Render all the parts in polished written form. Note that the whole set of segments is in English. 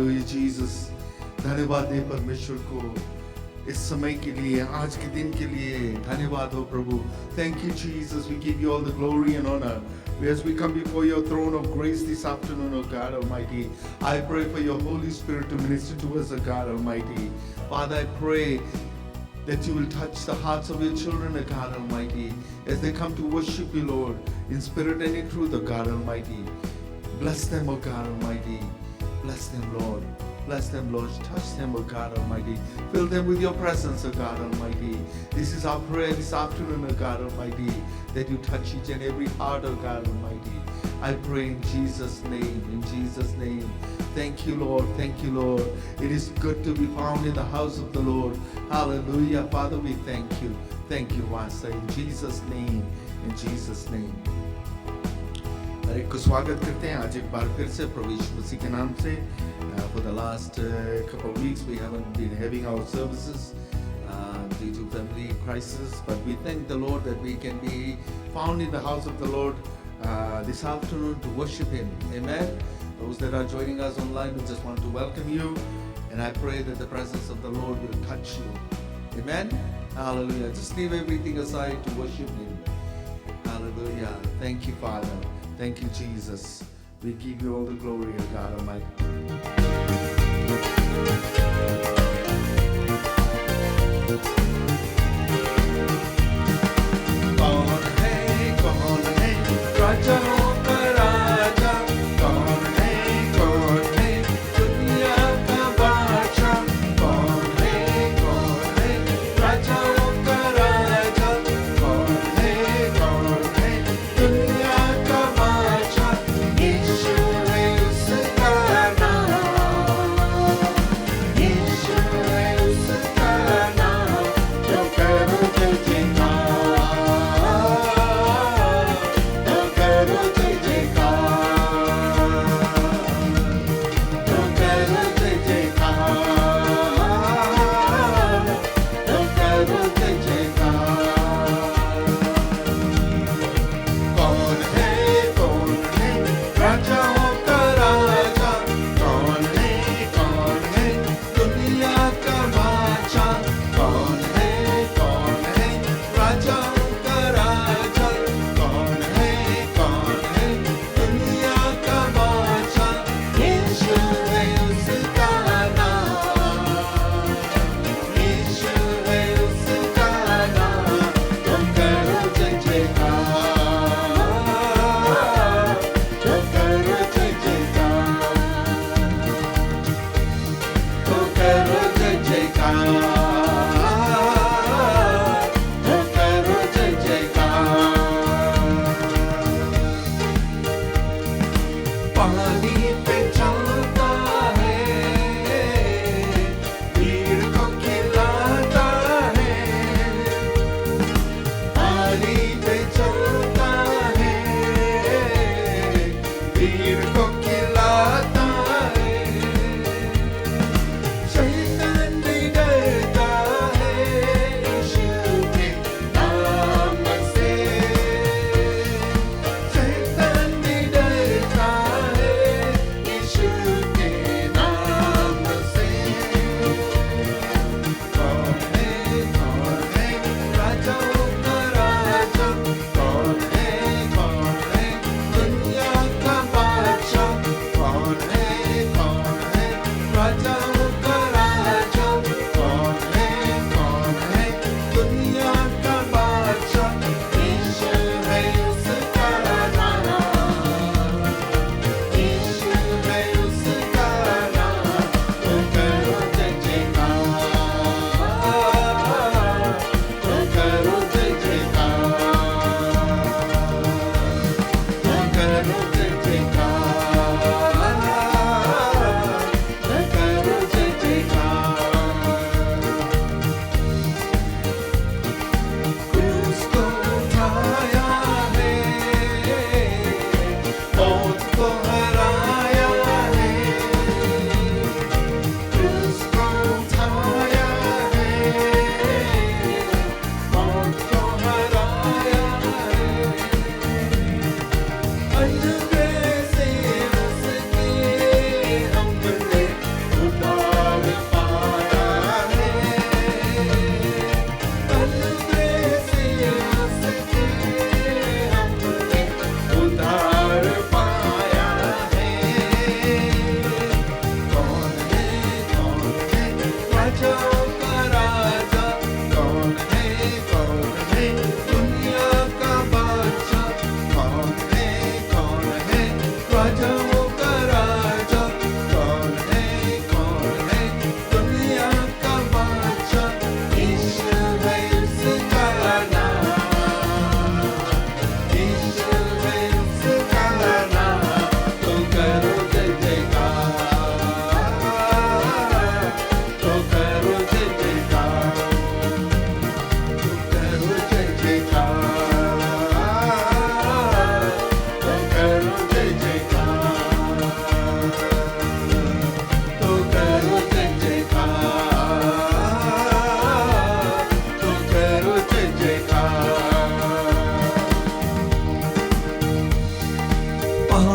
Hallelujah Jesus. धन्यवाद दे परमेश्वर को इस समय के लिए, आज के दिन के लिए धन्यवाद हो प्रभु। Thank you Jesus, we give you all the glory and honor as we come before your throne of grace this afternoon, O God Almighty. I pray for your Holy Spirit to minister to us, O God Almighty. Father, I pray that you will touch the hearts of your children, O God Almighty, as they come to worship you, Lord, in spirit and in truth, O God Almighty. Bless them, O God Almighty. Bless them, Lord. Bless them, Lord. Touch them, O God Almighty. Fill them with your presence, O God Almighty. This is our prayer this afternoon, O God Almighty, that you touch each and every heart, O God Almighty. I pray in Jesus' name, in Jesus' name. Thank you, Lord. Thank you, Lord. It is good to be found in the house of the Lord. Hallelujah. Father, we thank you. Thank you, Master. In Jesus' name, in Jesus' name. हर एक को स्वागत करते हैं आज एक बार फिर से प्रभु यीशु मसीह के नाम से। For the last couple of weeks we haven't been having our services due to family crisis, but we thank the Lord that we can be found in the house of the Lord this afternoon to worship Him. Amen. Those that are joining us online, we just want to welcome you, and I pray that the presence of the Lord will touch you. Amen. Hallelujah. Just leave everything aside to worship Him. Hallelujah. Thank you, Father. Thank you, Jesus. We give you all the glory, O God Almighty. कौन है राजाओं का राजा, कौन है दुनिया का बादशाह, कौन है राजाओं का राजा, कौन है दुनिया का बादशाह, यीशु है उसका नाम, यीशु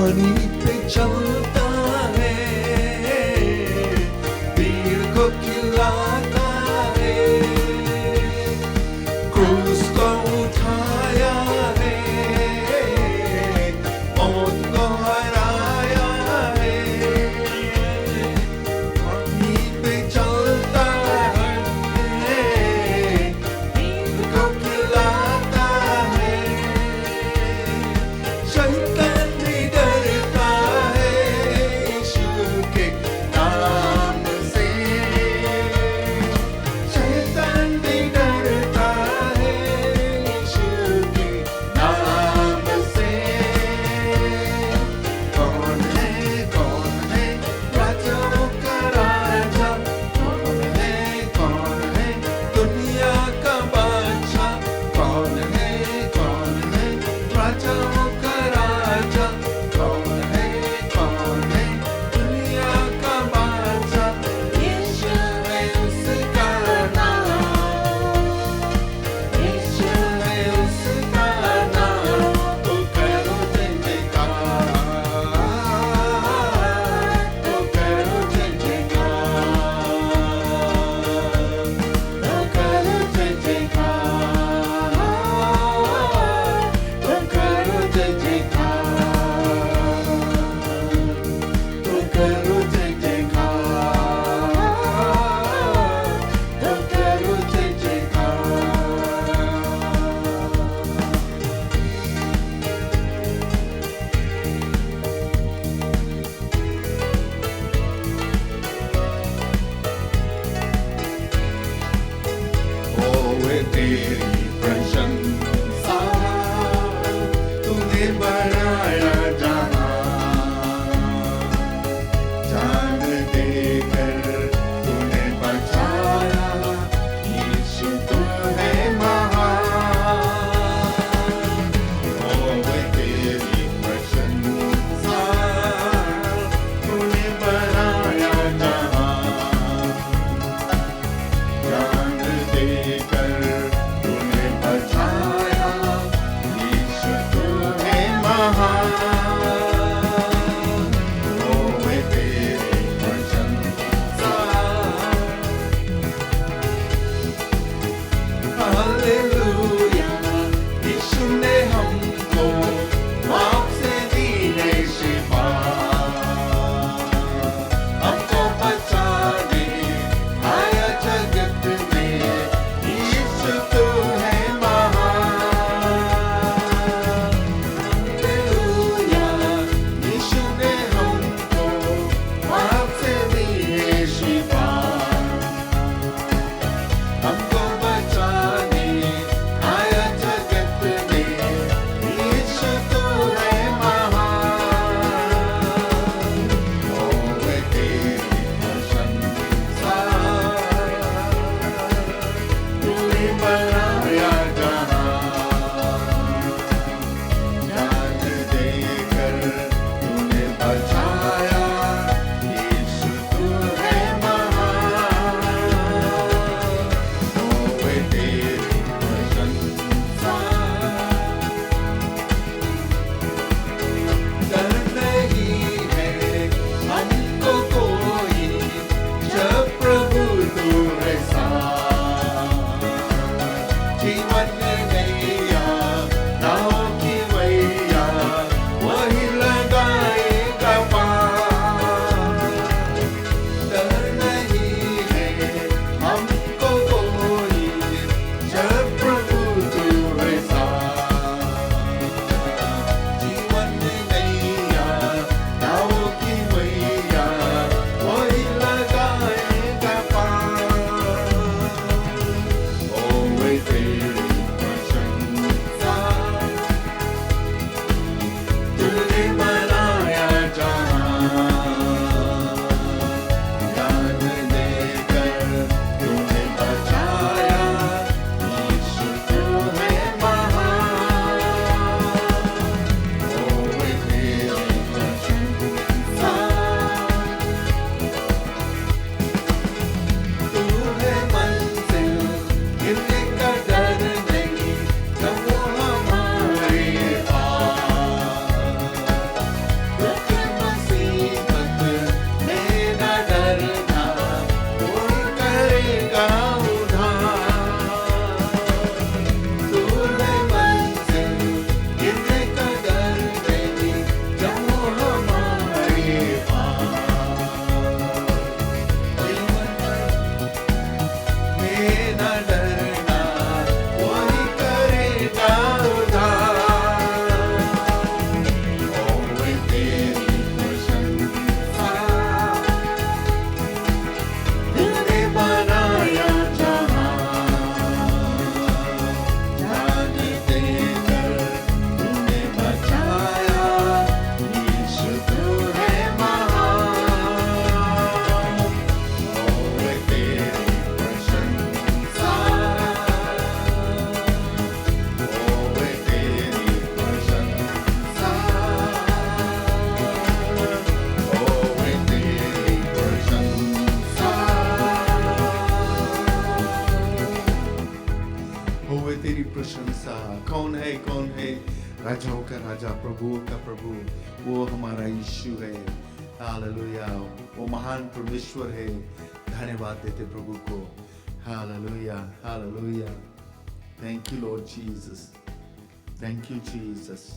पानी पे चलता है, भीड़ को खिलाता है, क्रूस को उठाया है, मौत को हराया है, पानी पे चलता है, भीड़ को खिलाता है, शैतान भी डरता है यीशु के नाम से, शैतान भी डरता है तेरी प्रशंसा। कौन है राजाओं का राजा, प्रभुओं का प्रभु, वो हमारा यीशु है। हालेलुया, वो महान परमेश्वर है। धन्यवाद देते प्रभु को। Hallelujah, hallelujah. Thank you Lord Jesus, thank you Jesus.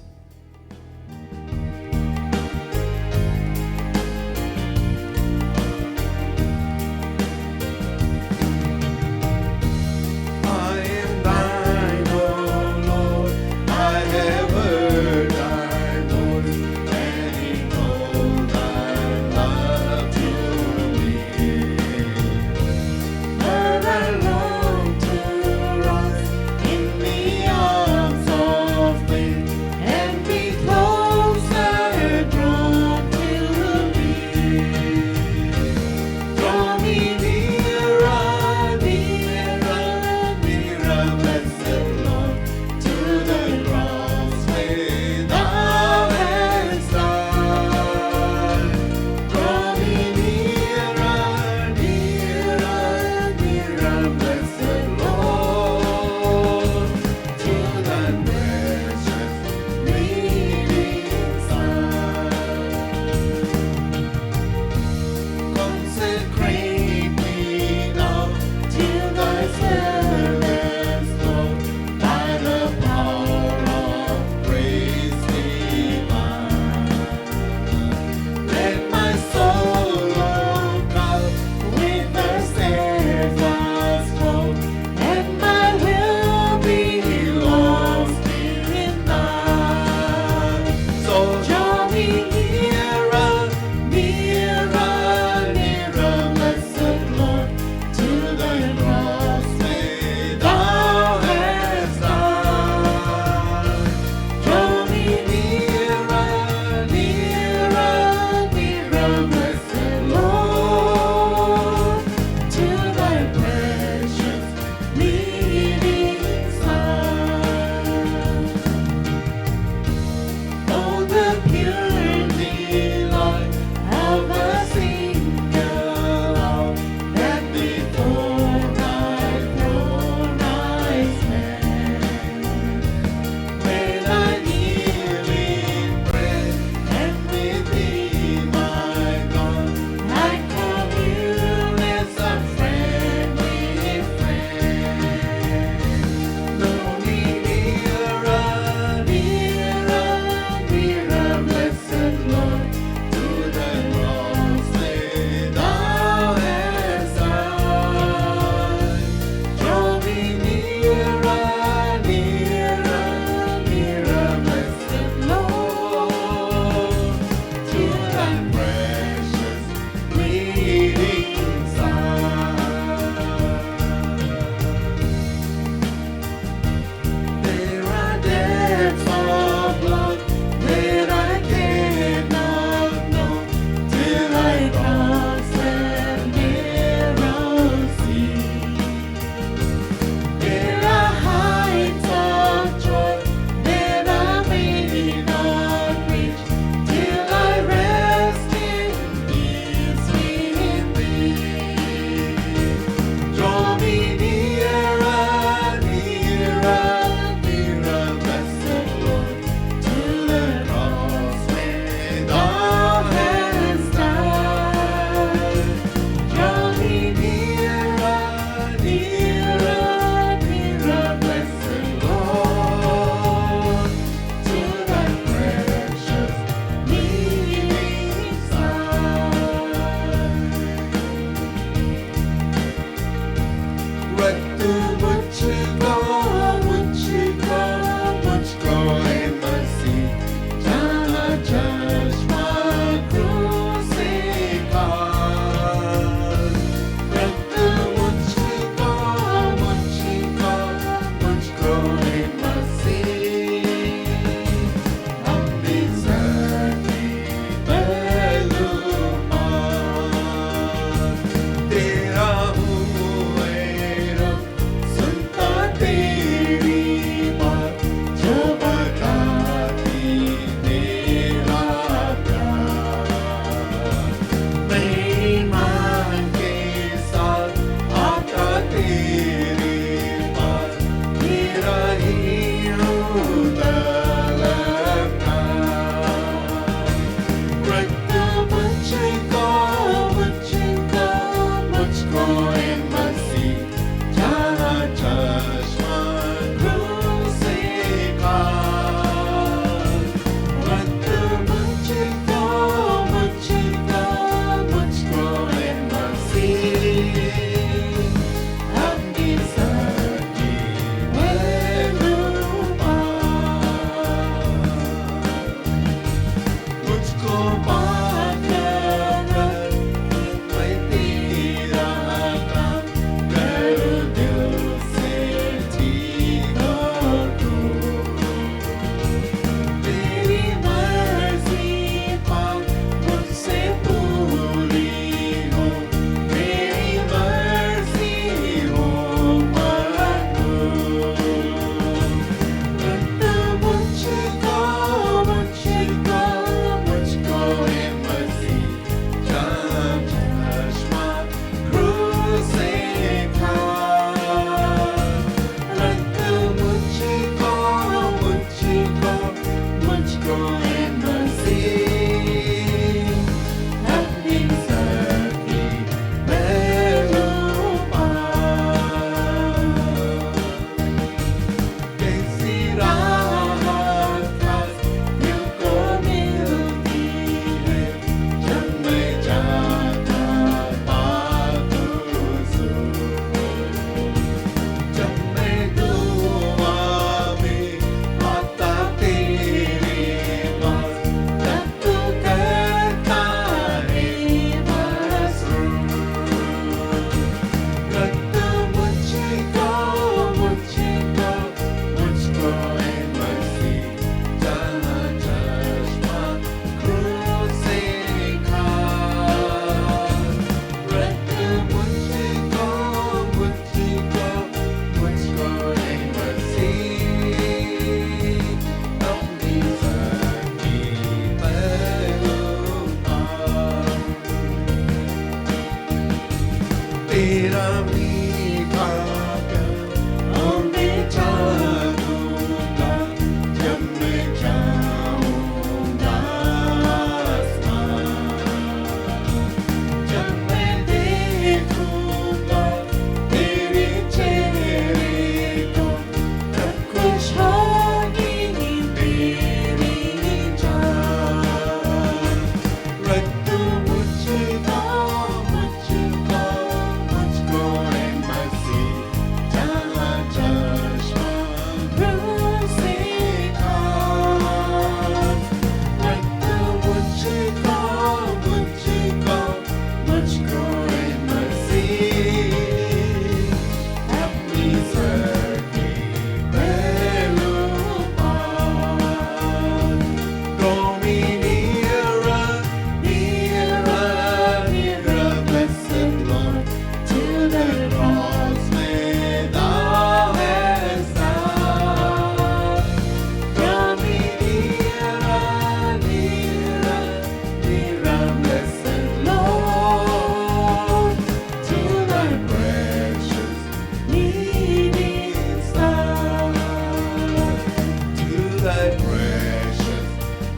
thy precious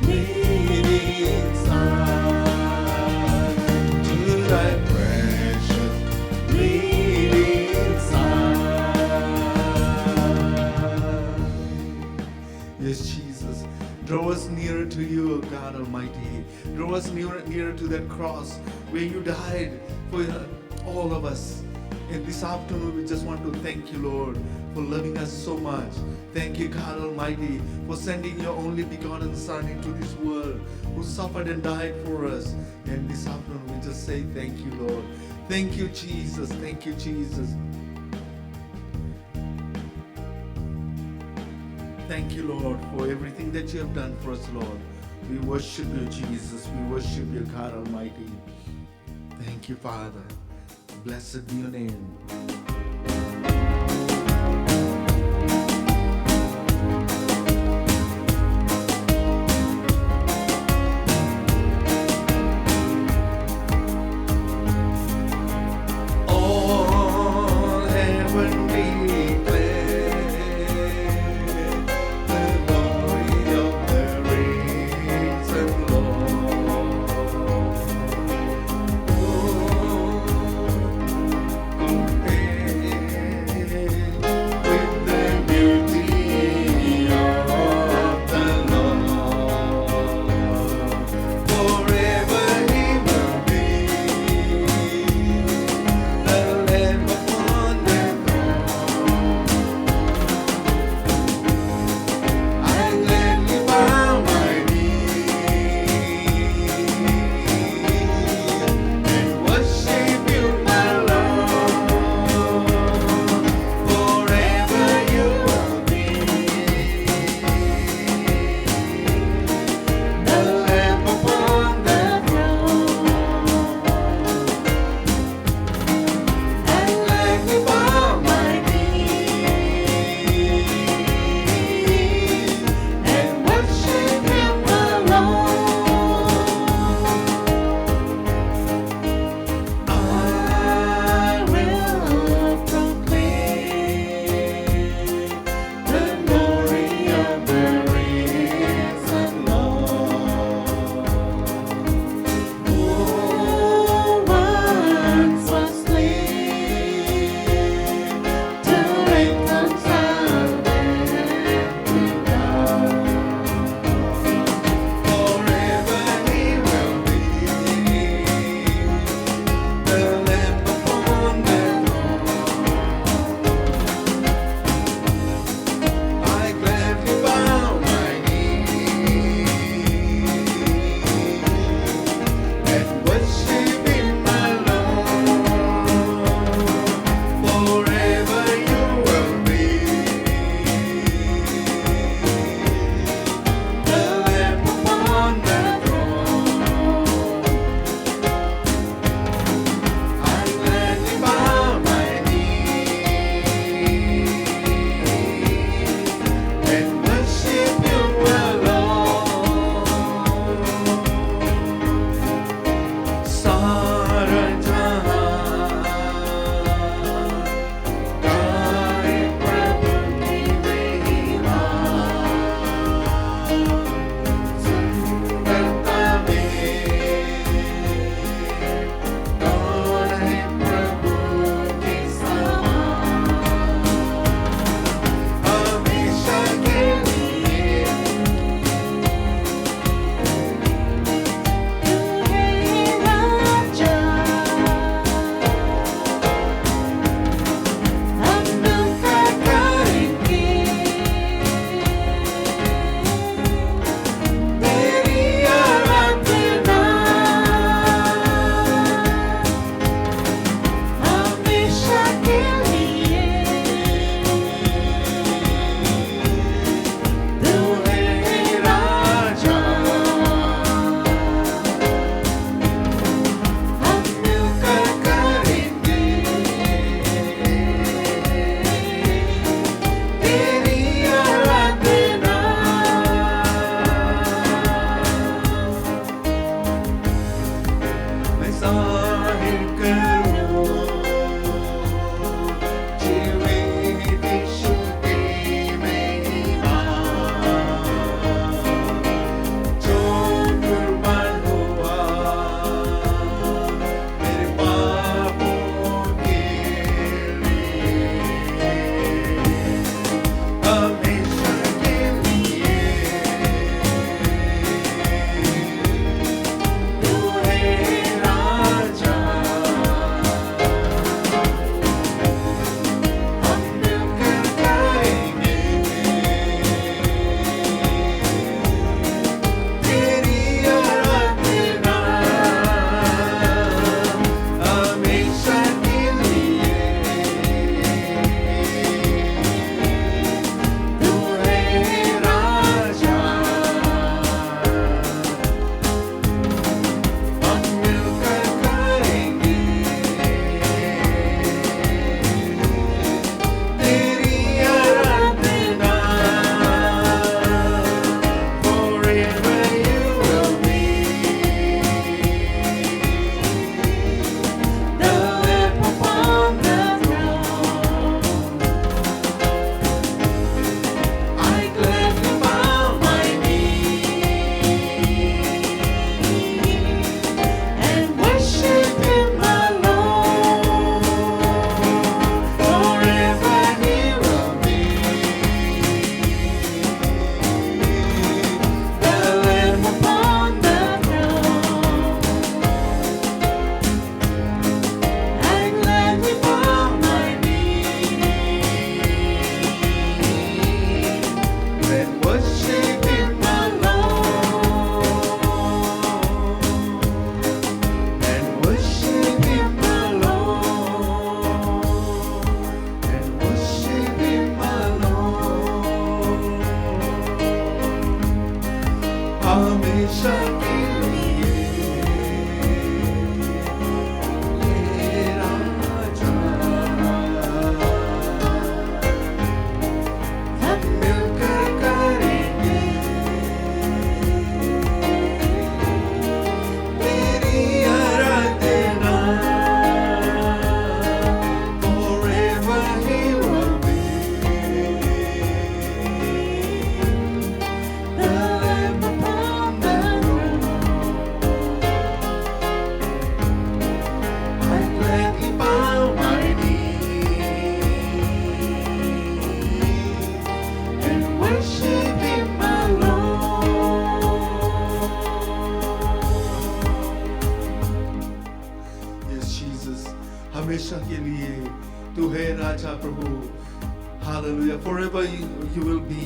bleeding Son, to thy precious bleeding Son. Yes, Jesus, draw us nearer to you, O God Almighty. Draw us nearer to that cross where you died for all of us. And this afternoon, we just want to thank you, Lord, for loving us so much. Thank you, God Almighty, for sending your only begotten Son into this world, who suffered and died for us. And this afternoon, we just say thank you, Lord. Thank you, Jesus. Thank you, Jesus. Thank you, Lord, for everything that you have done for us, Lord. We worship you, Jesus. We worship you, God Almighty. Thank you, Father. Blessed be your name. All heaven declare the glory of the risen Lord. हमेशा के लिए हे राजा हम मिलकर करेंगे तेरी आराधना forever he will be the Lamb upon the throne. I gladly bow my knee and worship him alone. Yes, Jesus, हमेशा के लिए तू है राजा प्रभु. Hallelujah. Forever you will be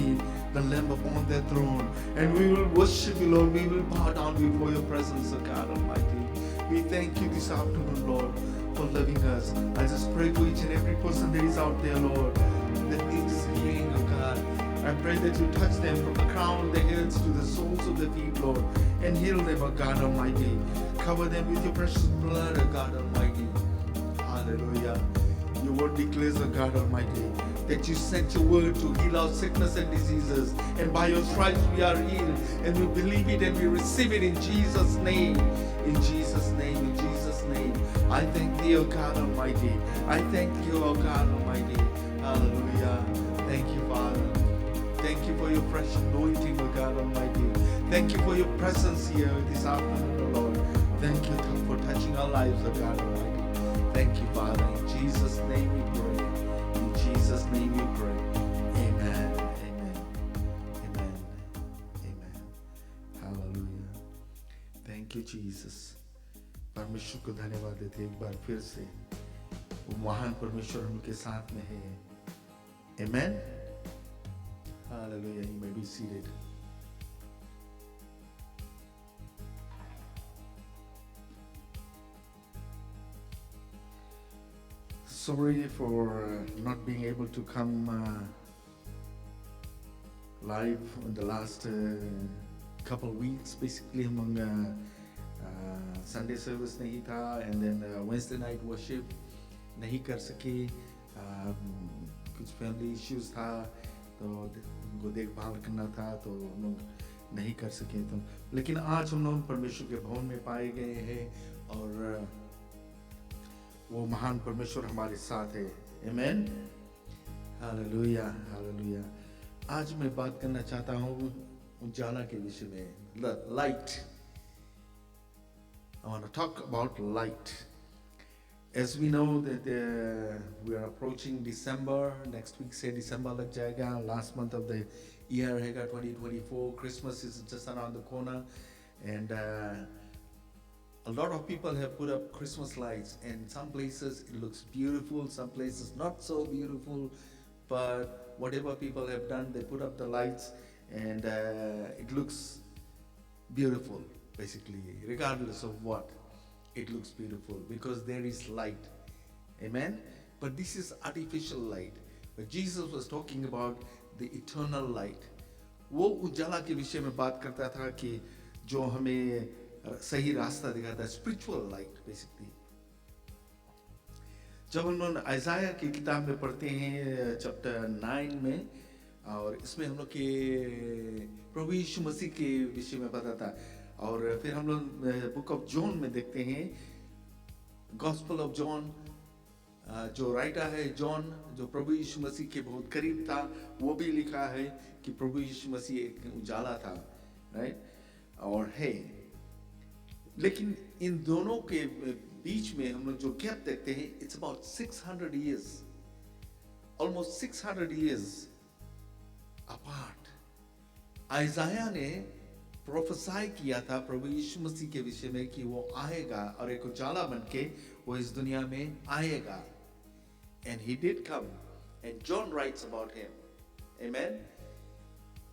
the Lamb upon that throne. And we will worship you, Lord. We will bow down before your presence, O God Almighty. We thank you this afternoon, Lord, for loving us. I just pray for each and every person that is out there, Lord, that needs healing, O God. I pray that you touch them from the crown of their heads to the soles of their feet, Lord, and heal them, O God Almighty. Cover them with your precious blood, O God Almighty. Hallelujah. Your word declares, O God Almighty, that you sent your word to heal our sickness and diseases. And by your stripes we are healed. And we believe it and we receive it in Jesus' name. In Jesus' name, in Jesus' name. I thank thee, O God Almighty. I thank you, O God Almighty. Hallelujah. Thank you, Father. Thank you for your fresh anointing, O God Almighty. Thank you for your presence here this afternoon, O Lord. Thank you for touching our lives, O God Almighty. Thank you, Father. In Jesus' name we pray. In Jesus' name we pray. Amen. Amen. Amen. Amen. Hallelujah. Thank you, Jesus. परमेश्वर को धन्यवाद देते एक बार फिर से. वो महान परमेश्वर उनके साथ में है. Amen. Hallelujah. You may be seated. Sorry for not being able to come live in the last couple weeks. Basically, among Sunday service नहीं था, and then Wednesday night worship नहीं कर सके. कुछ family issues था, तो उनको देखभाल करना था, तो हम लोग नहीं कर सके. तो लेकिन आज हम लोग परमेश्वर के भवन में पाए गए हैं और वो महान परमेश्वर हमारे साथ है. Amen. Hallelujah. Hallelujah. आज मैं बात करना चाहता हूँ उजाला के विषय में. Light. I want to talk about light. As we know that we are approaching December. Next week से December लग जाएगा. Last month of the year हैगा 2024. Christmas is just around the corner, and a lot of people have put up Christmas lights, and some places it looks beautiful, some places not so beautiful, but whatever people have done, they put up the lights, and it looks beautiful, basically, regardless of what. It looks beautiful because there is light. Amen. But this is artificial light. But Jesus was talking about the eternal light. वो उजाला के विषय में बात करता था कि जो हमें सही रास्ता दिखाता है, spiritual light basically. जब हम लोग आइज़ाया की किताब में पढ़ते हैं चैप्टर 9 में, और इसमें हम लोग के प्रभु यीशु मसीह के विषय में बताता है. और फिर हम लोग बुक ऑफ जॉन में देखते हैं, गॉस्पेल ऑफ जॉन, जो राइटर है जॉन, जो प्रभु यीशु मसीह के बहुत करीब था, वो भी लिखा है कि प्रभु यीशु मसीह एक उजाला था, राइट, और है. लेकिन इन दोनों के बीच में हम लोग जो गैप देखते हैं, it's about 600 years, almost 600 years apart. आइज़ाया ने प्रोफेसाई किया था प्रभु यीशु मसीह के विषय में कि वो आएगा और एक उजाला बनके वो इस दुनिया में आएगा. And he did come, and John writes about him. Amen.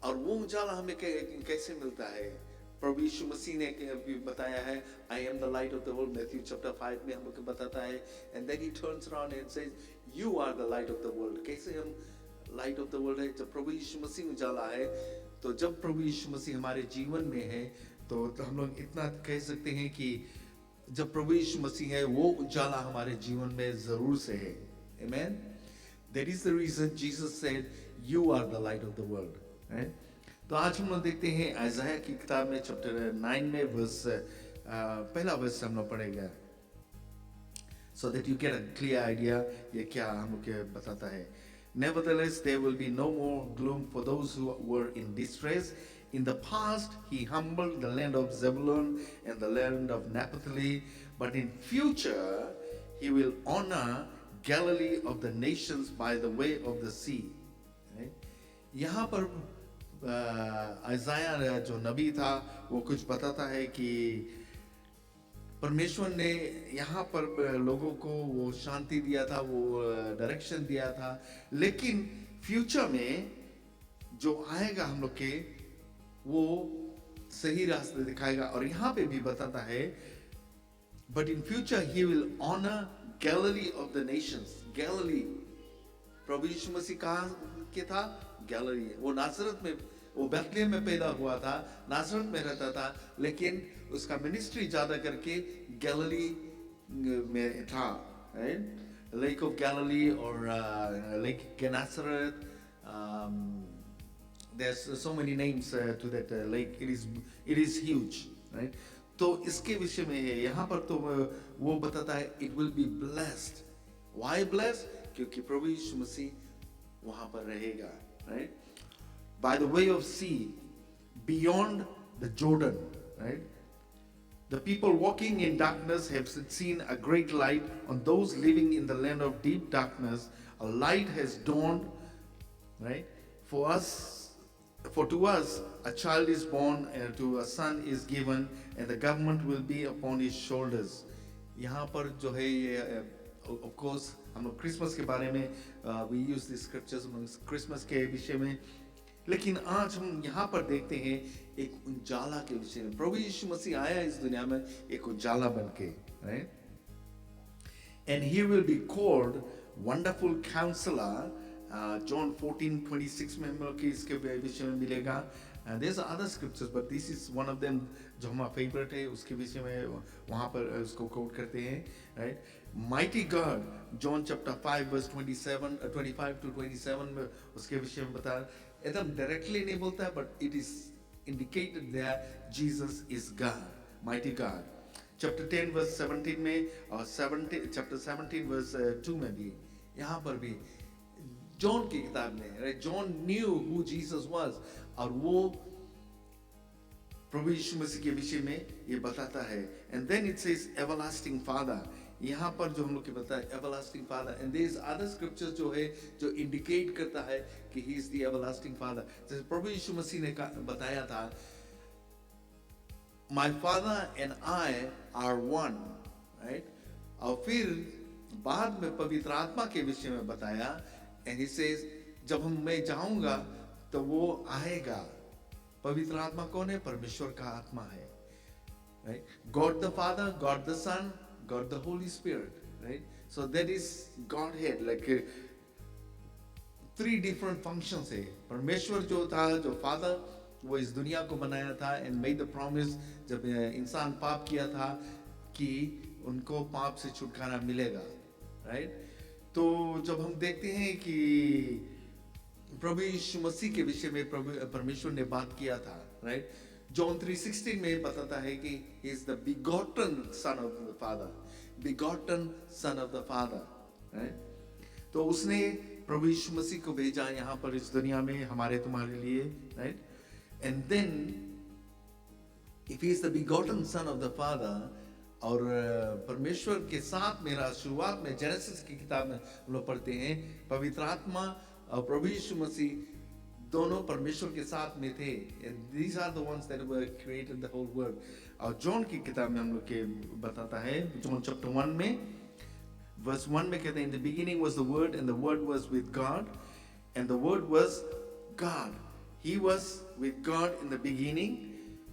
और वो उजाला हमें कैसे मिलता है? प्रभु यीशु मसीह ने भी बताया है, I am the light of the world, Matthew chapter 5 में हम लोग को बताता है. And then he turns around and says, you are the light of the world. कैसे हम light of the world है? जब प्रभु यीशु मसीह उजाला है, तो जब प्रभु यीशु मसीह हमारे जीवन में है तो हम लोग इतना कह सकते हैं कि जब प्रभु यीशु मसीह है वो उजाला हमारे जीवन में जरूर से है. Amen. That is the reason Jesus said, "You are the light of the world." Right? तो आज हम लोग देखते हैं आइज़ाया की किताब में चैप्टर 9 में वर्स पहला वर्स हम लोग पढ़ेगा, so that you get a clear idea ये क्या हम लोग के बताता है. Nevertheless, there will be no more gloom for those who were in distress. In the past, he humbled the land of Zebulun and the land of Naphtali, but in future, he will honor Galilee of the nations by the way of the sea. Right? यहाँ पर आइज़ाया जो नबी था वो कुछ बताता है कि परमेश्वर ने यहाँ पर लोगों को वो शांति दिया था, वो डायरेक्शन दिया था, लेकिन फ्यूचर में जो आएगा हम लोग के वो सही रास्ते दिखाएगा. और यहाँ पे भी बताता है, but in future he will honour Galilee of the nations. Galilee प्रभु यीशु मसीह कहाँ के था? गैलिली. वो नासरत में, वो बैतलहम में पैदा हुआ था, नासरत में रहता था, लेकिन उसका मिनिस्ट्री ज्यादा करके गैलिली में था. लेक ऑफ गैलिली और lake गेनेसरेथ. There's so many names to that lake. It is huge, right? तो इसके विषय में है यहाँ पर. तो वो बताता है it will be blessed. Why blessed? क्योंकि प्रभु यीशु मसीह वहाँ पर रहेगा, right? By the way of sea, beyond the Jordan, right? The people walking in darkness have seen a great light. On those living in the land of deep darkness, a light has dawned, right? For to us a child is born, and to a son is given, and the government will be upon his shoulders. यहाँ पर जो है ये of course हम लोग Christmas के बारे में we use these scriptures Christmas के विषय में, लेकिन आज हम यहाँ पर देखते हैं एक उजाला के विषय में. प्रभु यीशु मसीह आया इस दुनिया में एक उजाला बनके, right? And he will be called Wonderful Counselor. John 14:26 में हम लोग की इसके विषय में मिलेगा. There's other scriptures, but this is one of them जो हमारा favorite है. उसके विषय में वहाँ पर उसको quote करते हैं, right? Mighty God, John chapter 5 verse 25 to 27 में उसके विषय में बता. एकदम directly नहीं बोलता है, but it is indicated there Jesus is God, mighty God. Chapter 10 verse 17 में और chapter 17 verse 2 में भी, यहाँ पर भी जॉन की किताब में, right? John knew who Jesus was, और वो प्रभु यीशु मसीह के विषय में ये बताता है. And then it says everlasting Father. यहाँ पर जो हम लोग के बताया everlasting Father, and there is other scriptures जो है जो indicate करता है कि he is the everlasting Father. जैसे प्रभु यीशु मसीह ने बताया था, My Father and I are one, right? और फिर बाद में पवित्र आत्मा के विषय में बताया, and he says जब मैं जाऊंगा तो वो आएगा. पवित्र आत्मा कौन है? परमेश्वर का आत्मा है, right? God the Father, God the Son, God the Holy Spirit, right? So that is Godhead, like three different functions है. परमेश्वर जो था, जो Father, वो इस दुनिया को बनाया था and made the promise जब इंसान पाप किया था कि उनको पाप से छुटकारा मिलेगा, right? तो जब हम देखते हैं कि प्रभु यीशु मसीह के विषय में परमेश्वर ने बात किया था, right? John 3:16 में बताता है कि he is the begotten son of the Father, begotten son of the Father, right? तो उसने प्रभु यीशु मसीह को भेजा यहाँ पर इस दुनिया में हमारे तुम्हारे लिए, right? And then if he is the begotten son of the Father, और परमेश्वर के साथ मेरा शुरुआत में जेनेसिस की किताब में हम लोग पढ़ते हैं, पवित्र आत्मा और प्रभु यीशु मसीह दोनों परमेश्वर के साथ में थे. And these are the ones that were created the whole world. और जॉन की किताब में हम लोग के बताता है, जॉन चैप्टर 1 में verse 1 में कहते हैं, in the beginning was the word and the word was with God and the word was God. He was with God in the beginning.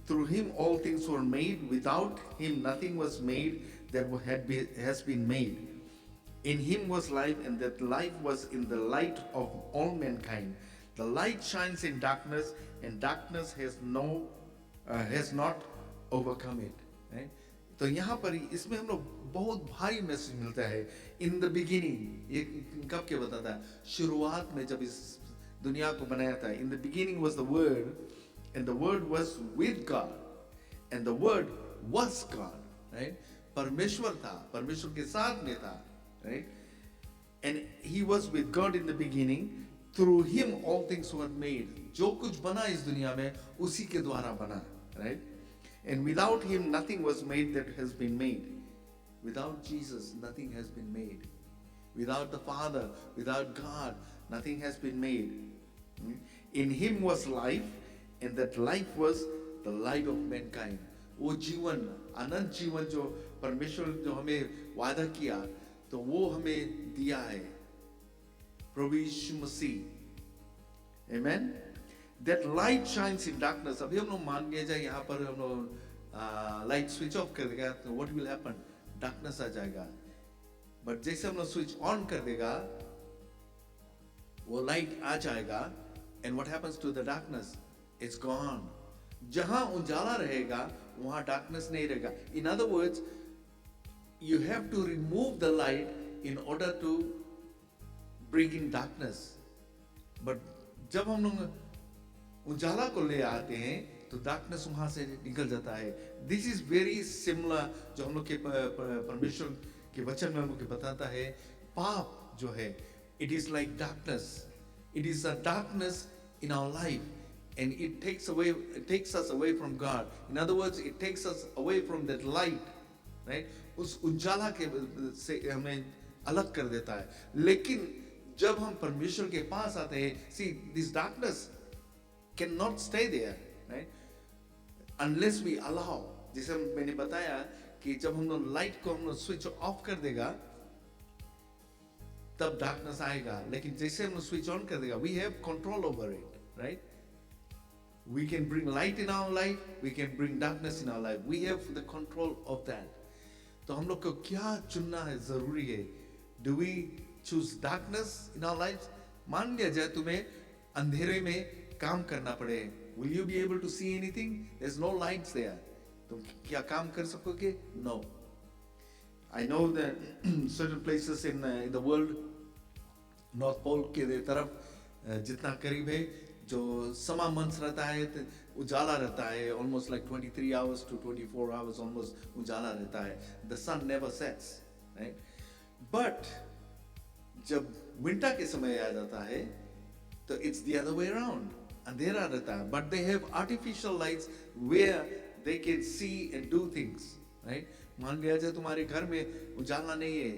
Through him all things were made. Without him nothing was made that has been made. In him was life, and that life was in the light of all mankind. The light shines in darkness, and darkness has not overcome it. Right? तो यहाँ पर इसमें हम लोग बहुत भारी message मिलता है. इन द बिगिनिंग, ये कब के बताता है? शुरुआत में जब इस दुनिया को बनाया था. In the beginning was the word, and the word was with God, and the word was God. Right? परमेश्वर था, परमेश्वर के साथ में था. Right? And he was with God in the beginning. Through him all things were made. जो कुछ बना इस दुनिया में उसी के द्वारा बना. Right? And without him, nothing was made that has been made. Without Jesus, nothing has been made. Without the Father, without God, nothing has been made. In him was life, and that life was the light of mankind. वो जीवन, अनंत जीवन जो परमेश्वर जो हमें वादा किया, तो वो हमें दिया है प्रभु यीशु मसीह. Amen. That light shines in darkness. अभी हम लोग मान लिया जाए यहाँ पर हम लोग लाइट स्विच ऑफ कर देगा तो what will happen? डार्कनेस आ जाएगा. बट जैसे हम लोग स्विच ऑन कर देगा वो लाइट आ जाएगा. and what happens to the darkness? It's gone. जहां उजाला रहेगा वहां डार्कनेस नहीं रहेगा. In other words, you have to remove the light in order to bring in darkness. But जब हम लोग उजाला को ले आते हैं तो डार्कनेस वहां से निकल जाता है. दिस इज वेरी सिमिलर जो हम लोग के परमेश्वर के वचन में हम लोग बताता है. पाप जो है, it is like darkness. It is a darkness in our life and it takes us away from God. In other words, it takes us away from that light. Right? उस उजाला के से हमें अलग कर देता है. लेकिन जब हम परमेश्वर के पास आते हैं, see this darkness cannot stay there, right? Unless we allow. जैसे मैंने बताया कि जब हम लोग लाइट को हम लोग स्विच ऑफ कर देगा तब डार्कनेस आएगा. लेकिन जैसे हम लोग स्विच ऑन कर देगा, we have control over it, right? We can bring light in our life, we can bring darkness in our life. We have the control of that. तो हम लोग को क्या चुनना है जरूरी है? Do we choose darkness in our lives? मान लिया जाए तुम्हें अंधेरे में काम करना पड़े. Will you be able to see anything? There's no lights there. तुम क्या काम कर सकोगे? No. I know that certain places in the world, North Pole के तरफ जितना करीब है जो समा मंथ रहता है, उजाला रहता है. Almost like 23 hours to 24 hours almost उजाला रहता है. The sun never sets, right? But जब विंटर के समय आ जाता है तो it's the other way around. अंधेरा रहता है. But they have artificial lights where they can see and do things, right? मान लिया जाए तुम्हारे घर में उजाला नहीं है,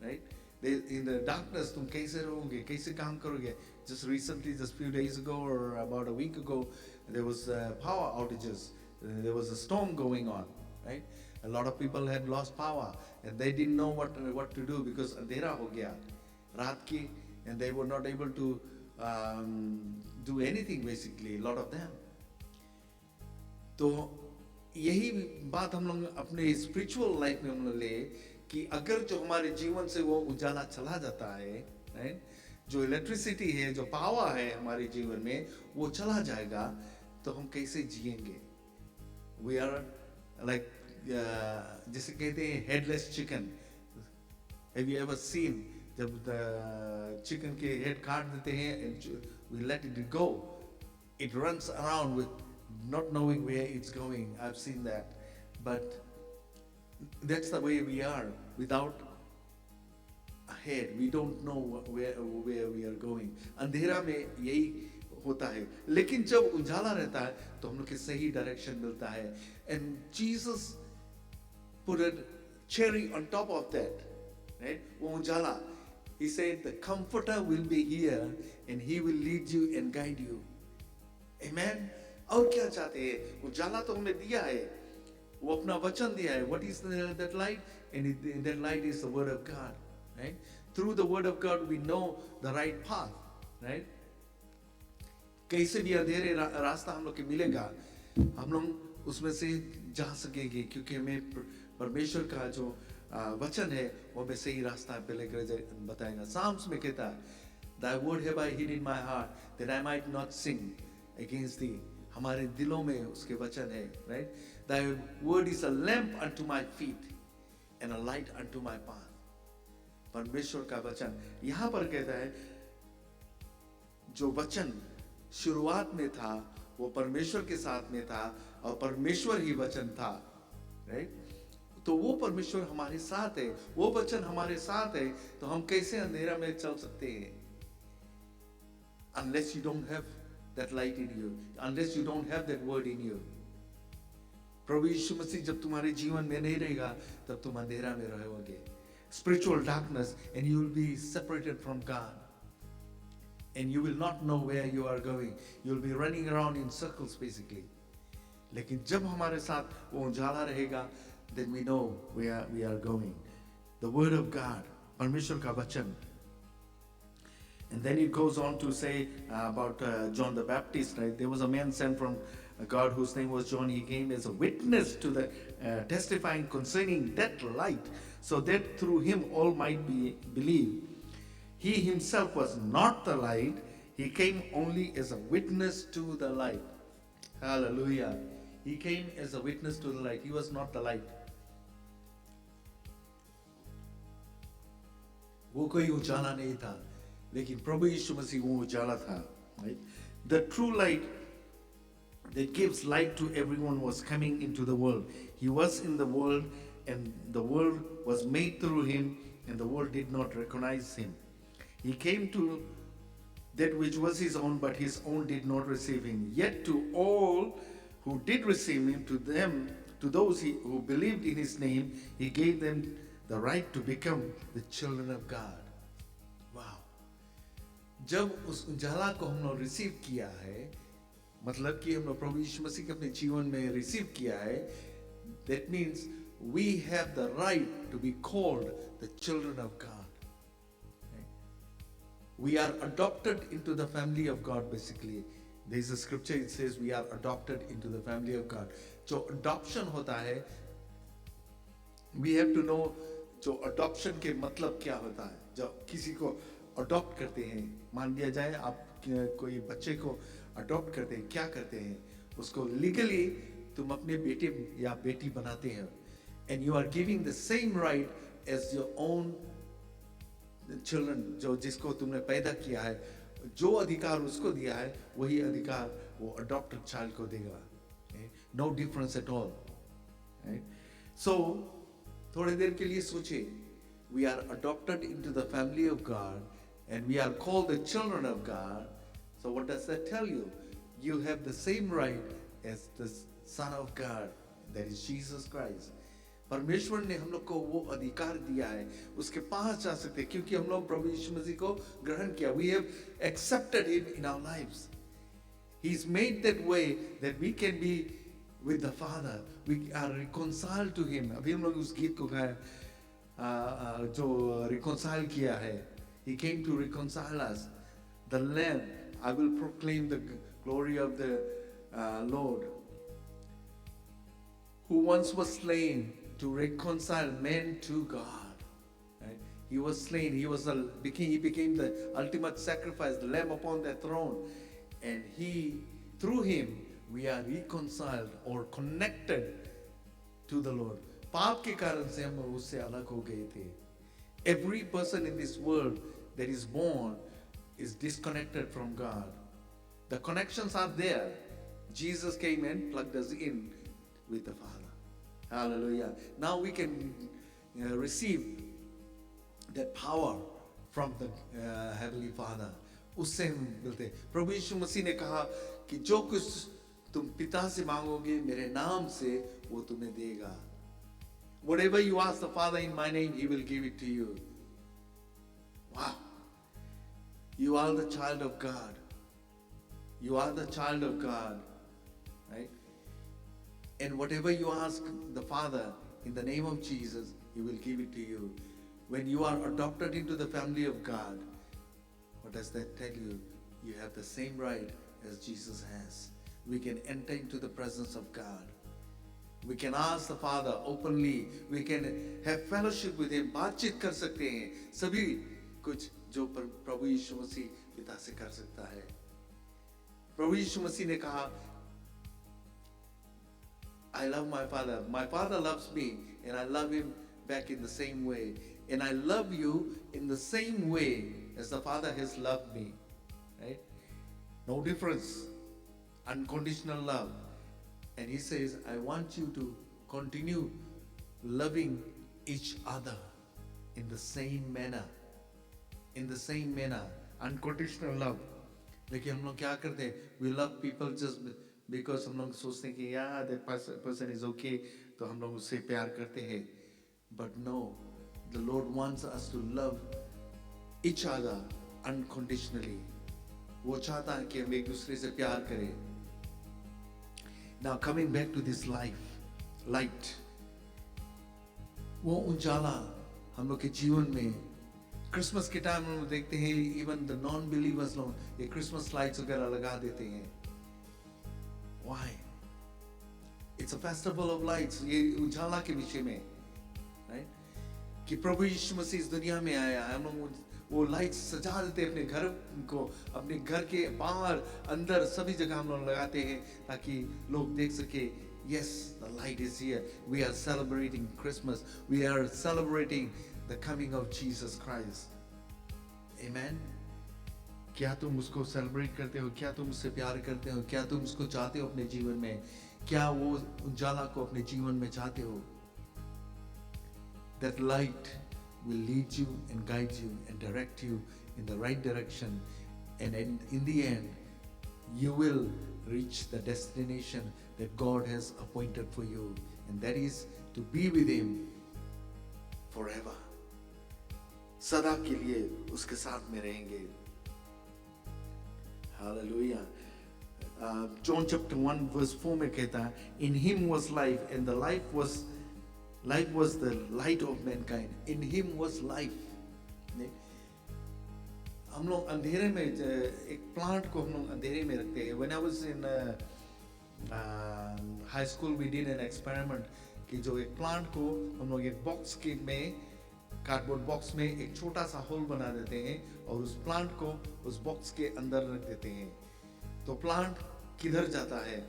right? In the darkness तुम कैसे रहोगे, कैसे काम करोगे? Just recently, just few days ago or about a week ago, there was power outages. There was a storm going on, right? A lot of people had lost power and they didn't know what to do because अंधेरा हो गया रात की, and they were not able to do anything basically, a lot of them. तो यही बात हम लोग अपने स्पिरिचुअल लाइफ में हम लोग ले कि अगर जो हमारे जीवन से वो उजाला चला जाता है, राइट? जो इलेक्ट्रिसिटी है, जो पावर है हमारे जीवन में, वो चला जाएगा तो हम कैसे जिएंगे? We are like जैसे कहते हैं headless chicken. Have you ever seen जब चिकन के हेड काट देते हैं and we let it go, it runs around with not knowing where it's going. I've seen that. But that's the way we are, without a head. We don't know where we are going. अंधेरा में यही होता है. लेकिन जब उजाला रहता है तो हम लोग के सही डायरेक्शन मिलता है. And Jesus put a cherry on top of that, right? वो उजाला. He said, the comforter will be here and he will lead you and guide you. Amen. और क्या चाहते हैं? उजाला तो हमें दिया है, वो अपना वचन दिया है. What is that light? And that light is the word of God, right? Through the word of God we know the right path, right? कैसे भी अंधेरे रास्ता हम लोग के मिलेगा, हम लोग उसमें से जा सकेंगे क्योंकि हमें परमेश्वर का जो वचन है वो हमें सही रास्ता पे लेकर बताएगा. Psalms में कहता है, Thy word have I hid in my heart that I might not sin against thee. हमारे दिलों में उसके वचन है, right? Thy word is a lamp unto my feet and a light unto my path. परमेश्वर का वचन यहाँ पर कहता है, जो वचन शुरुआत में था वो परमेश्वर के साथ में था और परमेश्वर ही वचन था, राइट? तो वो परमेश्वर हमारे साथ है, वो वचन हमारे साथ है, तो हम कैसे अंधेरा में चल सकते हैं? Unless you don't have that light in you, unless you don't have that word in you. प्रभु यीशु मसीह जब तुम्हारे जीवन में नहीं रहेगा तब तुम अंधेरा में रहोगे. Spiritual darkness, and you will be separated from God. And you will not know where you are going. You will be running around in circles basically. लेकिन जब हमारे साथ वो उजाला रहेगा, then we know where we are going. The word of God, परमेश्वर का वचन. And then it goes on to say about John the Baptist, right? There was a man sent from God whose name was John. He came as a witness to the testifying concerning that light, so that through him all might be believe. He himself was not the light. He came only as a witness to the light. Hallelujah. He came as a witness to the light. He was not the light. वो कोई उजाला नहीं था, लेकिन प्रभु यीशु मसीह वो उजाला था, right? The true light that gives light to everyone was coming into the world. He was in the world, and the world was made through him, and the world did not recognize him. He came to that which was his own, but his own did not receive him. Yet to all who did receive him, to those who believed in his name, he gave them the right to become the children of God. Wow! जब उस उजाला को हम लोग receive किया है, मतलब कि हम लोग प्रभु यीशु मसीह के अपने जीवन में रिसीव किया है, that means we have the right to be called the children of God. We are adopted into the family of God basically. There is a scripture, it says we are adopted into the family of God. जो adoption होता है, we have to know जो adoption के मतलब क्या होता है. जब किसी को adopt करते हैं, मान लिया जाए आप कोई बच्चे को adopt करते हैं, क्या करते हैं? उसको legally तुम अपने बेटे या बेटी बनाते हैं, and you are giving the same right as your own children, जो जिसको तुमने पैदा किया है, जो अधिकार उसको दिया है वही अधिकार वो adopted child को देगा. No difference at all. Right? So थोड़ी देर के लिए सोचिए, we are adopted into the family of God and we are called the children of God. So what does that tell you? You have the same right as the Son of God, that is Jesus Christ. परमेश्वर ने हम लोग को वो अधिकार दिया है, उसके पास जा सकते हैं क्योंकि हम लोग प्रभु यीशु मसीह को ग्रहण किया. We have accepted him in our lives. He's made that way that we can be with the Father. We are reconciled to him. अभी हम लोग उस गीत को गाया जो reconcile किया है. He came to reconcile us. The Lamb, I will proclaim the glory of the Lord, who once was slain to reconcile men to God. Right? He was slain. He became the ultimate sacrifice, the Lamb upon that throne, and through him we are reconciled or connected to the Lord. पाप के कारण से हम उससे अलग हो गए थे. Every person in this world that is born is disconnected from God. The connections are there. Jesus came and plugged us in with the Father. Hallelujah. Now we can receive that power from the Heavenly Father. उससे हम मिलते हैं. प्रभु यीशु मसीह ने कहा कि जो कुछ तुम पिता से मांगोगे मेरे नाम से वो तुम्हें देगा. Whatever you ask the Father in my name, He will give it to you. Wow. You are the child of God. You are the child of God. Right? And whatever you ask the Father in the name of Jesus, He will give it to you. When you are adopted into the family of God, what does that tell you? You have the same right as Jesus has. We can enter into the presence of God. We can ask the Father openly. We can have fellowship with Him. बातचीत कर सकते हैं. सभी कुछ जो प्रभु यीशु मसीह पिता से कर सकता है. प्रभु यीशु मसीह ने कहा, I love my father. My father loves me, and I love him back in the same way. And I love you in the same way as the Father has loved me. Right? No difference. Unconditional love. And he says, I want you to continue loving each other in the same manner. In the same manner. Unconditional love. लेकिन हम लोग क्या करते हैं? We love people just because हम लोग सोचते हैं कि yeah, that person is okay, तो हम लोग उससे प्यार करते हैं. But no, the Lord wants us to love each other unconditionally. वो चाहता है कि हम एक दूसरे से प्यार करें. Now coming back to this light, वो उजाला हम लोग के जीवन में क्रिसमस के टाइम हम लोग देखते हैं, इवन द नॉन बिलीवर्स लोग ये क्रिसमस लाइट्स वगैरह लगा देते हैं. Why? It's a festival of lights. ये उजाला के विषय में, right? कि प्रभु यीशु मसीह इस दुनिया में आया. हम लोग वो लाइट्स सजा देते हैं अपने घर को, अपने घर के बाहर अंदर सभी जगह हम लोग लगाते हैं ताकि लोग देख सके. Yes, the light is here. We are celebrating Christmas. We are celebrating the coming of Jesus Christ. Amen. क्या तुम उसको सेलिब्रेट करते हो? क्या तुम उससे प्यार करते हो? क्या तुम उसको चाहते हो अपने जीवन में? क्या वो उजाला को अपने जीवन में चाहते हो? That light will lead you and guide you and direct you in the right direction, and in the end you will reach the destination that God has appointed for you, and that is to be with Him forever. सदा के लिए उसके साथ में रहेंगे. Hallelujah. John chapter 1 verse 4 में कहता है, in him was life and the life was the light of mankind. In him was life. हम लोग अंधेरे में एक प्लांट को हम लोग अंधेरे में रखते हैं. When I was in high school we did an experiment कि जो एक प्लांट को हम लोग एक बॉक्स के में, कार्डबोर्ड बॉक्स में एक छोटा सा होल बना देते हैं और उस प्लांट को उस बॉक्स के अंदर रख देते हैं. तो प्लांट किधर जाता है?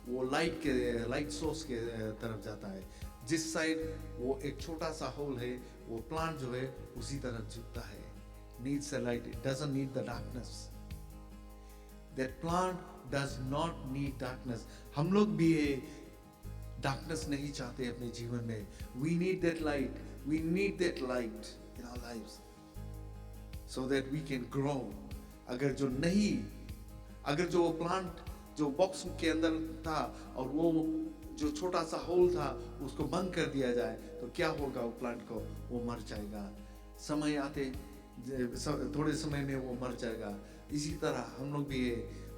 वो लाइट सोर्स के तरफ जाता है. जिस साइड वो एक छोटा सा होल है, वो प्लांट जो है उसी तरफ झुकता है. Needs the light. It doesn't need the darkness. That plant does not need darkness. हम लोग भी darkness नहीं चाहते अपने जीवन में. We need that light. We need that light in our lives so that we can grow. अगर जो प्लांट जो बॉक्स के अंदर था और वो जो छोटा सा होल था उसको बंद कर दिया जाए तो क्या होगा? वो प्लांट को वो मर जाएगा. समय आते थोड़े समय में वो मर जाएगा. इसी तरह हम लोग भी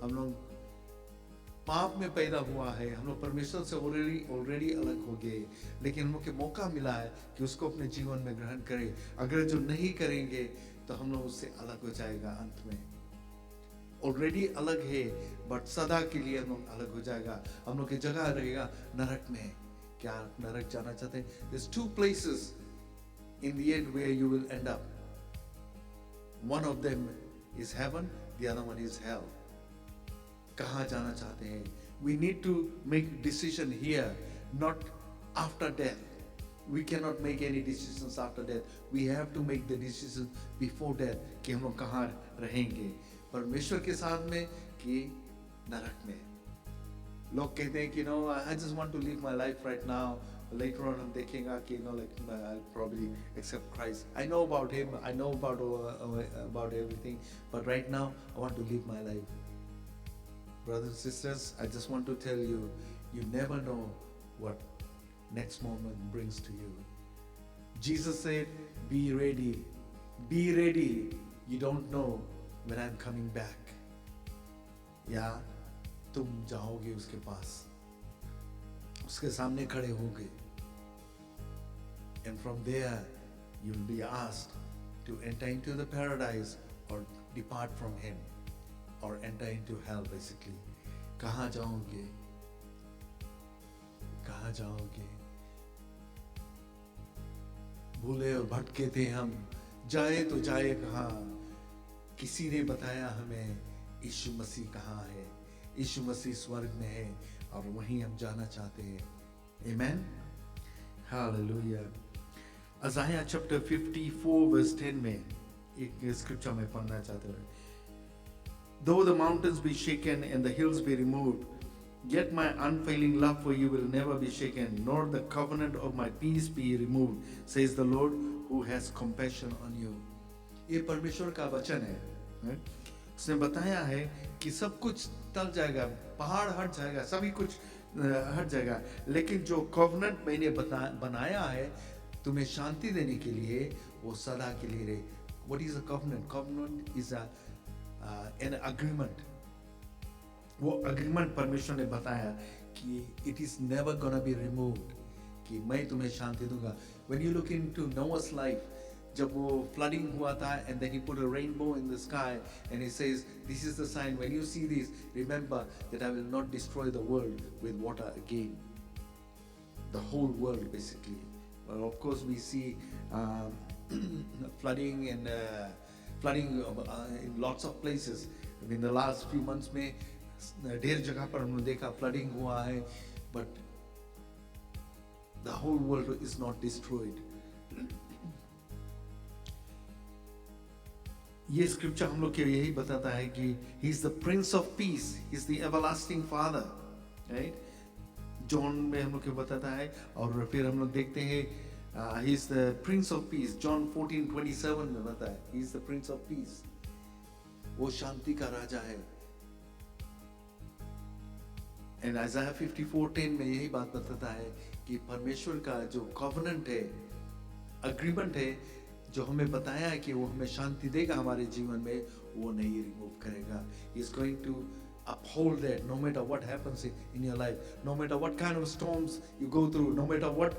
हम लोग पाप में पैदा हुआ है. हम लोग परमेश्वर से ऑलरेडी अलग हो गए, लेकिन हम लोग के मौका मिला है कि उसको अपने जीवन में ग्रहण करें. अगर जो नहीं करेंगे तो हम लोग उससे अलग हो जाएगा. अंत में ऑलरेडी अलग है बट सदा के लिए हम लोग अलग हो जाएगा. हम लोग की जगह रहेगा नरक में. क्या नरक जाना चाहते हैं? There's two places in the end where you will end up. One of them is heaven, the other one is hell. कहाँ जाना चाहते हैं? We need to make decision here, not after death. We cannot make any decisions after death. We have to make the decision before death कि हम लोग कहाँ रहेंगे, परमेश्वर के साथ में कि नरक में. लोग कहते हैं कि no, I just want to live my life right now. Later on हम देखेंगे कि I'll probably accept Christ. I know about Him. I know about everything. But right now I want to live my life. Brothers and sisters, I just want to tell you, you never know what next moment brings to you. Jesus said, be ready. Be ready. You don't know when I'm coming back. या तुम जाओगे उसके पास, उसके सामने खड़े होगे. And from there you'll be asked to enter into the paradise or depart from Him, or enter into hell basically. कहाँ जाओगे? कहाँ जाओगे? भूले और भटके थे हम, जाए तो जाए कहाँ? किसी ने बताया हमें यीशु मसीह कहाँ है. यीशु मसीह स्वर्ग में है और वहीं हम जाना चाहते हैं. Amen. Hallelujah. Isaiah chapter 54 verse 10 में एक स्क्रिप्चर में पढ़ना चाहते हैं. Though the mountains be shaken and the hills be removed, yet my unfailing love for you will never be shaken, nor the covenant of my peace be removed, says the Lord who has compassion on you. ये परमेश्वर का वचन है. उसने बताया है कि सब कुछ टल जाएगा, पहाड़ हट जाएगा, सभी कुछ हट जाएगा, लेकिन जो कॉवेनेंट मैंने बनाया है तुम्हें शांति देने के लिए, वो सदा के लिए रहे. What is a covenant? Covenant is an agreement. वो agreement परमेश्वर ने बताया कि it is never gonna be removed, कि मैं तुम्हें शांति दूंगा. When you look into Noah's life, जब वो flooding हुआ था, and then he put a rainbow in the sky and he says, this is the sign, when you see this, remember that I will not destroy the world with water again. The whole world basically. Well, of course we see flooding and flooding in lots of places. In the last few months में ढेर जगह पर हमने देखा flooding हुआ है, but the whole world is not destroyed. ये scripture हम लोग के यही बताता है कि he is the Prince of Peace, he is the everlasting Father, right? John में हम लोग को बताता है, और फिर हम लोग देखते हैं he is the Prince of Peace. John 14:27 में बताता है he is the Prince of Peace. वो शांति का राजा है. And Isaiah 54:10 में यही बात बताता है कि परमेश्वर का जो covenant है, agreement है, जो हमें बताया है कि वो हमें शांति देगा हमारे जीवन में, वो नहीं रिमूव करेगा. He is going to uphold that no matter what happens in your life, no matter what kind of storms you go through, no matter what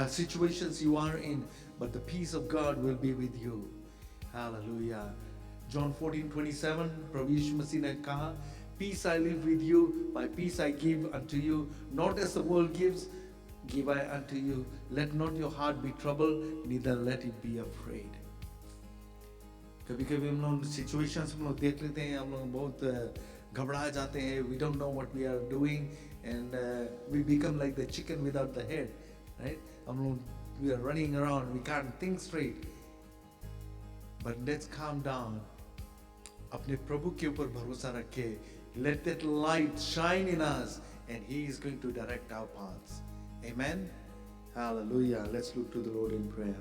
situations you are in, but the peace of God will be with you. Hallelujah. John 14:27, प्रभु यीशु मसीह ने कहा, peace I live with you, my peace I give unto you, not as the world gives, give I unto you. Let not your heart be troubled, neither let it be afraid. कभी कभी हम लोग situations हम लोग देख लेते हैं, हम लोग बहुत घबरा जाते हैं. We don't know what we are doing, and we become like the chicken without the head, right? हम लोग we are running around, we can't think straight. But let's calm down. अपने प्रभु के ऊपर भरोसा रखे. Let that light shine in us, and He is going to direct our paths. Amen. Hallelujah. Let's look to the Lord in prayer.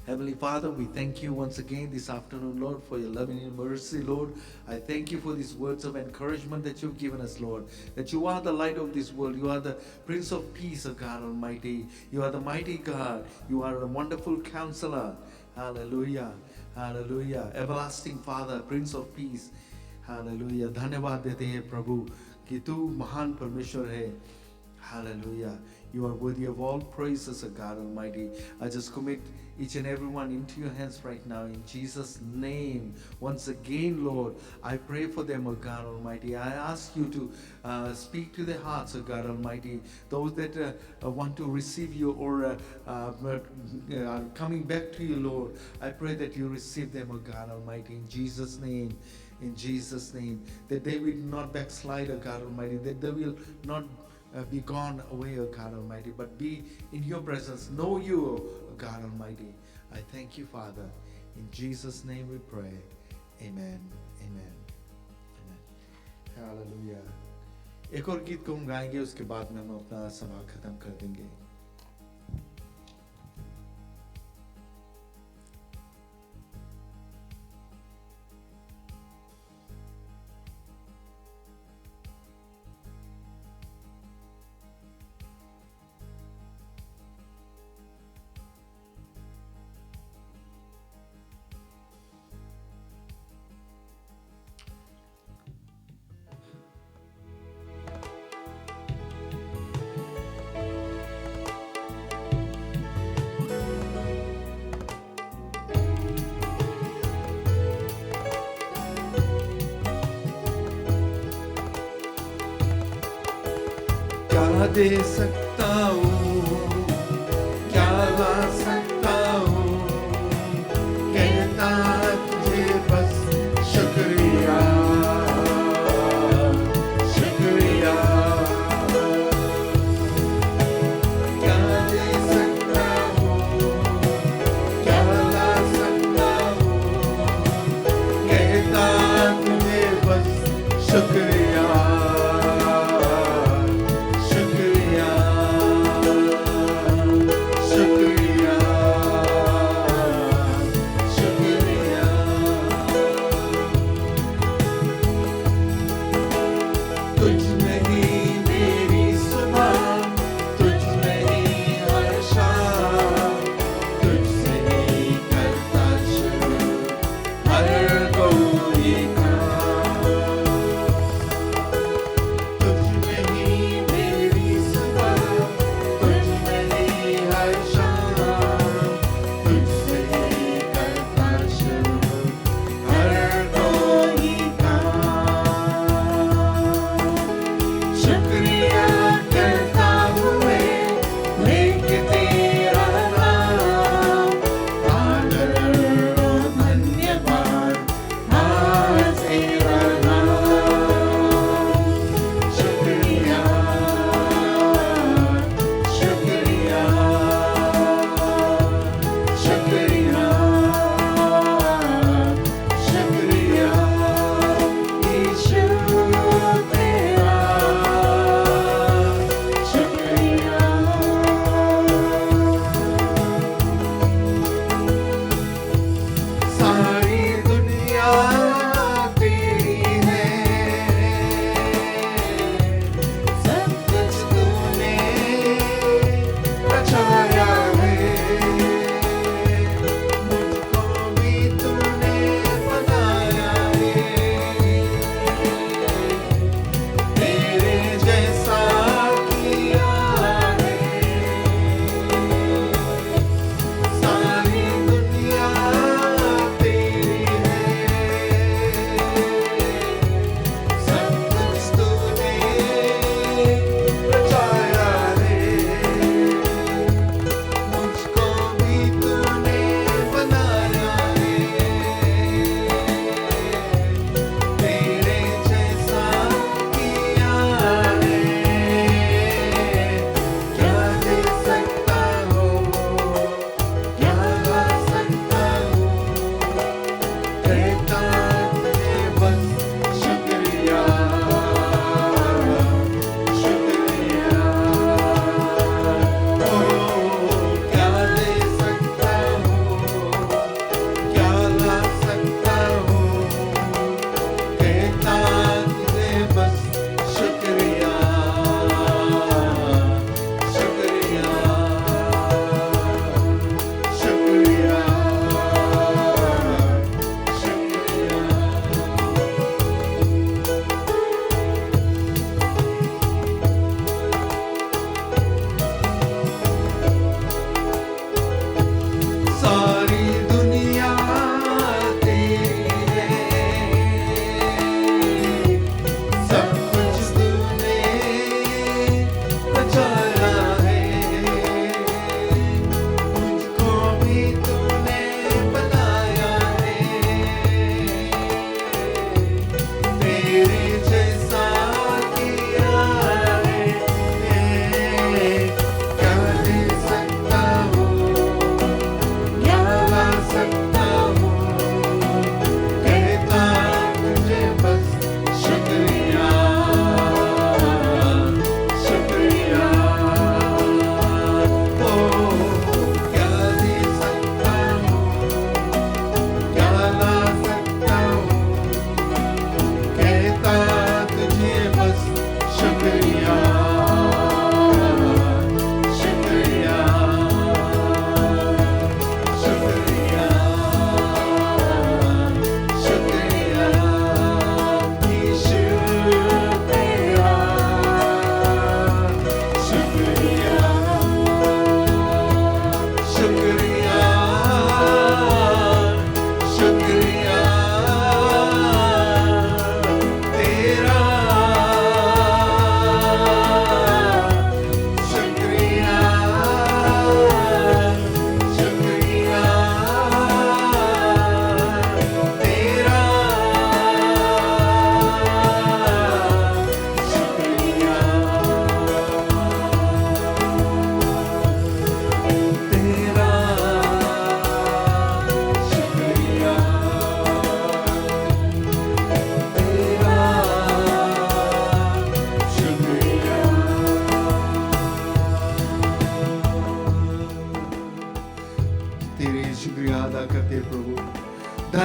Heavenly Father, we thank you once again this afternoon, Lord, for your loving and mercy, Lord. I thank you for these words of encouragement that you've given us, Lord, that you are the light of this world. You are the Prince of Peace, O God Almighty. You are the mighty God. You are a wonderful counselor. Hallelujah. Hallelujah. Everlasting Father, Prince of Peace. Hallelujah. धन्यवाद देते हैं प्रभु कि तू महान परमेश्वर है. Hallelujah. You are worthy of all praises, O God Almighty. I just commit each and every one into your hands right now in Jesus' name. Once again, Lord, I pray for them, O God Almighty. I ask you to speak to their hearts, O God Almighty. Those that want to receive you or are coming back to you, Lord, I pray that you receive them, O God Almighty, in Jesus' name. In Jesus' name. That they will not backslide, O God Almighty. That they will not be gone away, O God Almighty, but be in your presence. Know you, O God Almighty. I thank you, Father. In Jesus' name we pray. Amen. Amen. Amen. Hallelujah. एक और गीत को हम गाएंगे, उसके बाद में हम अपना सभा खत्म कर देंगे. क्या दे सकता हूँ, क्या ला सकता हूँ, कहता तुझे बस शुक्रिया.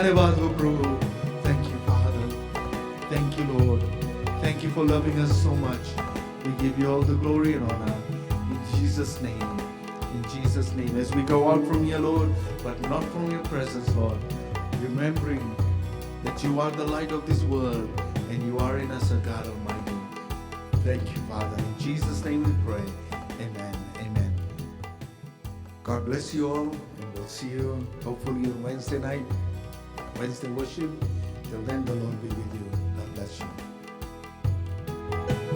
धन्यवाद हो प्रभु. Thank you, Father. Thank you, Lord. Thank you for loving us so much. We give you all the glory and honor. In Jesus' name. In Jesus' name. As we go out from here, Lord, but not from your presence, Lord, remembering that you are the light of this world and you are in us, O God Almighty. Thank you, Father. In Jesus' name we pray. Amen. Amen. God bless you all, and we'll see you hopefully on Wednesday night, Wednesday worship. Till then, the Lord be with you. God bless you.